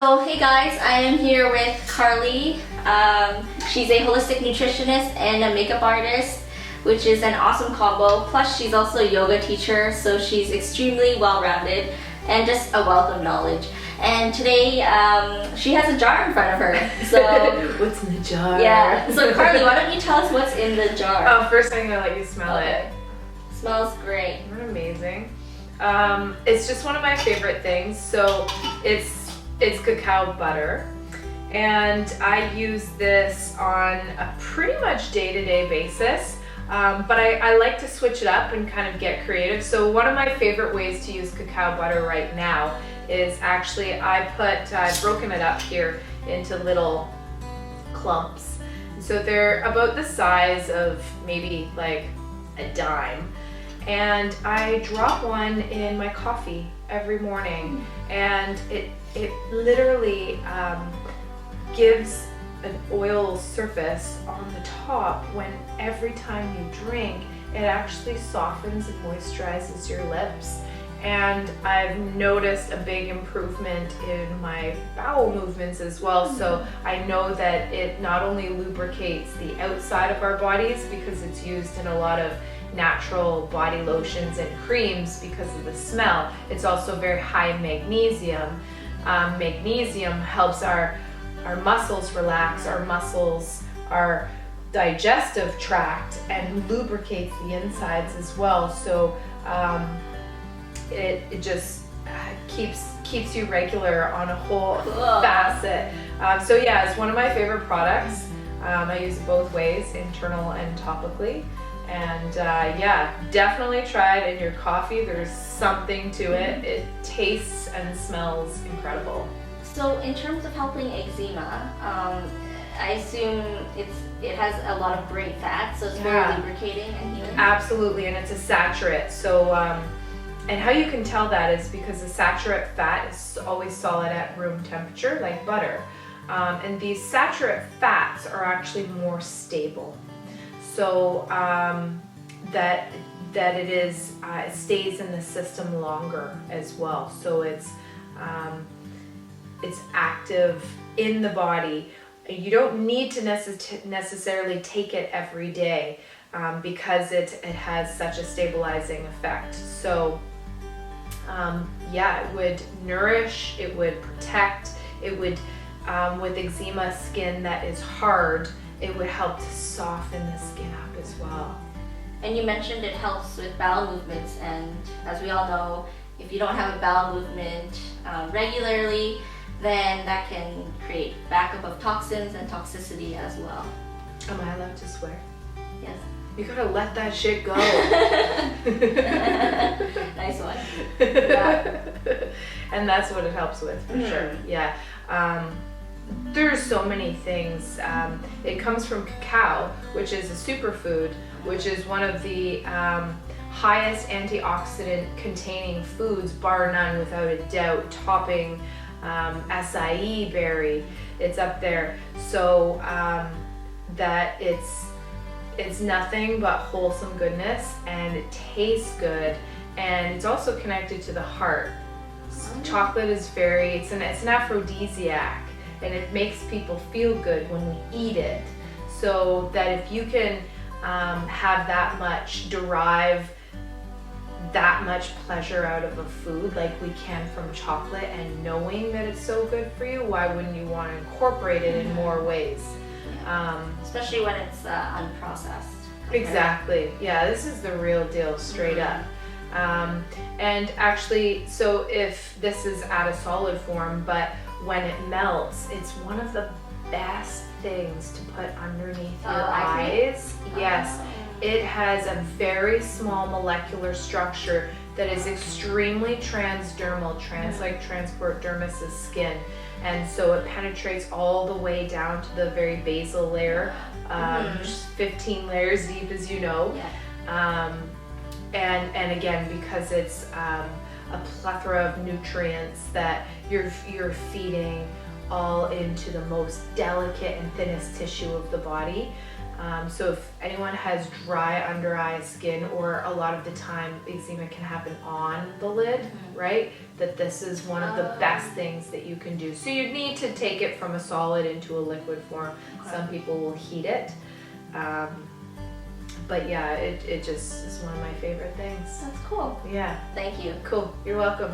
So hey guys, I am here with Carley. She's a holistic nutritionist and a makeup artist, which is an awesome combo. Plus she's also a yoga teacher, so she's extremely well-rounded and just a wealth of knowledge. And today she has a jar in front of her. So what's in the jar? Yeah. So Carley, why don't you tell us what's in the jar? Oh, first I'm gonna let you smell it. Smells great. Isn't it amazing? It's just one of my favorite things. So it's cacao butter, and I use this on a pretty much day-to-day basis, but I like to switch it up and kind of get creative. So one of my favorite ways to use cacao butter right now is actually I've broken it up here into little clumps. So they're about the size of maybe like a dime, and I drop one in my coffee every morning, and it literally gives an oil surface on the top when every time you drink, it actually softens and moisturizes your lips. And I've noticed a big improvement in my bowel movements as well. So I know that it not only lubricates the outside of our bodies because it's used in a lot of natural body lotions and creams because of the smell, it's also very high in magnesium. Magnesium helps our muscles relax, our digestive tract, and lubricates the insides as well. So it just keeps you regular on a whole facet. So yeah, it's one of my favorite products. I use it both ways, internal and topically. And yeah, definitely try it in your coffee. There's something to it. It tastes and smells incredible. So in terms of helping eczema, I assume it has a lot of great fats, so it's very lubricating and healing. Absolutely, and it's a saturate. So and how you can tell that is because the saturate fat is always solid at room temperature, like butter. And these saturate fats are actually more stable. So that it stays in the system longer as well. So it's active in the body. You don't need to necessarily take it every day because it has such a stabilizing effect. So yeah, it would nourish, it would protect, it would with eczema skin that is hard, it would help to soften the skin up as well. And you mentioned it helps with bowel movements, and as we all know, if you don't have a bowel movement regularly, then that can create backup of toxins and toxicity as well. Am I allowed to swear? Yes. You gotta let that shit go. Nice one. Yeah. And that's what it helps with, for sure. Yeah. There's so many things. It comes from cacao, which is a superfood, which is one of the highest antioxidant containing foods, bar none, without a doubt, topping acai berry. It's up there. So that it's nothing but wholesome goodness, and it tastes good, and it's also connected to the heart. Chocolate is it's an aphrodisiac, and it makes people feel good when we eat it. So that if you can derive that much pleasure out of a food like we can from chocolate, and knowing that it's so good for you, why wouldn't you want to incorporate it in more ways? Especially when it's unprocessed. Exactly. Yeah, this is the real deal, straight up. And actually, so if this is at a solid form, but when it melts, it's one of the best things to put underneath your eyes. Yes, it has a very small molecular structure that is extremely transdermal, like transport dermis' skin. And so it penetrates all the way down to the very basal layer, 15 layers deep, as you know. Yeah. And again, because it's a plethora of nutrients that you're feeding all into the most delicate and thinnest tissue of the body. So if anyone has dry under eye skin, or a lot of the time eczema can happen on the lid, right? That this is one of the best things that you can do. So you need to take it from a solid into a liquid form. Okay. Some people will heat it. But yeah, it just is one of my favorite things. That's cool. Yeah, Thank you. cool. You're welcome.